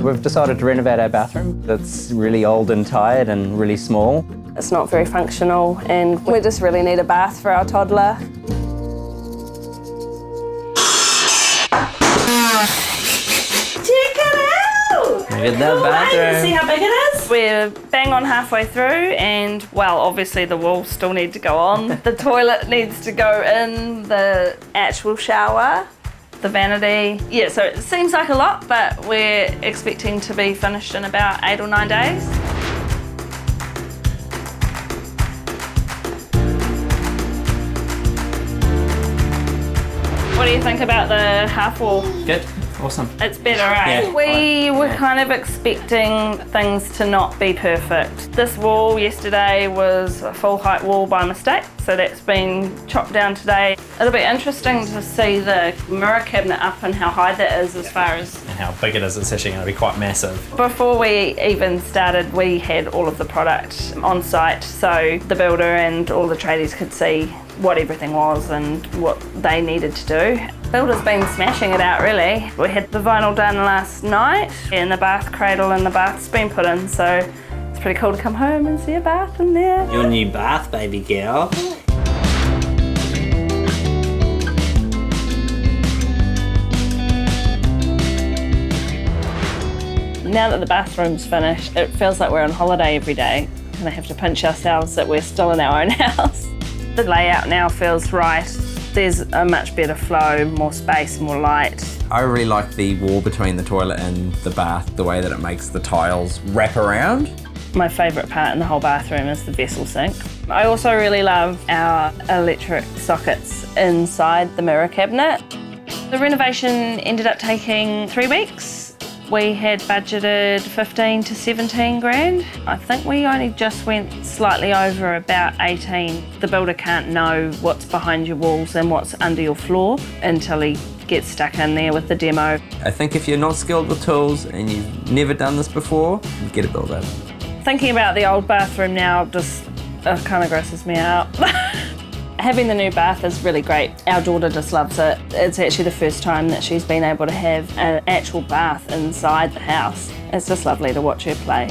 we've decided to renovate our bathroom. It's really old and tired and really small. It's not very functional and we just really need a bath for our toddler. Look at that bathroom. See how big it is? We're bang on halfway through and, well, obviously the walls still need to go on. The toilet needs to go in, the actual shower, the vanity. Yeah, so it seems like a lot, but we're expecting to be finished in about 8 or 9 days. What do you think about the half wall? Good. Awesome. It's better, right? Yeah. We were kind of expecting things to not be perfect. This wall yesterday was a full height wall by mistake, so that's been chopped down today. It'll be interesting to see the mirror cabinet up and how high that is as far as... And how big it is, it's actually going to be quite massive. Before we even started, we had all of the product on site, so the builder and all the tradies could see what everything was and what they needed to do. Builder's been smashing it out, really. We had the vinyl done last night and the bath cradle and the bath's been put in, so it's pretty cool to come home and see a bath in there. Your new bath, baby girl. Now that the bathroom's finished, it feels like we're on holiday every day and I have to pinch ourselves that we're still in our own house. The layout now feels right. There's a much better flow, more space, more light. I really like the wall between the toilet and the bath, the way that it makes the tiles wrap around. My favourite part in the whole bathroom is the vessel sink. I also really love our electric sockets inside the mirror cabinet. The renovation ended up taking 3 weeks. We had budgeted 15 to 17 grand. I think we only just went slightly over about 18. The builder can't know what's behind your walls and what's under your floor until he gets stuck in there with the demo. I think if you're not skilled with tools and you've never done this before, get a builder. Thinking about the old bathroom now just kind of grosses me out. Having the new bath is really great. Our daughter just loves it. It's actually the first time that she's been able to have an actual bath inside the house. It's just lovely to watch her play.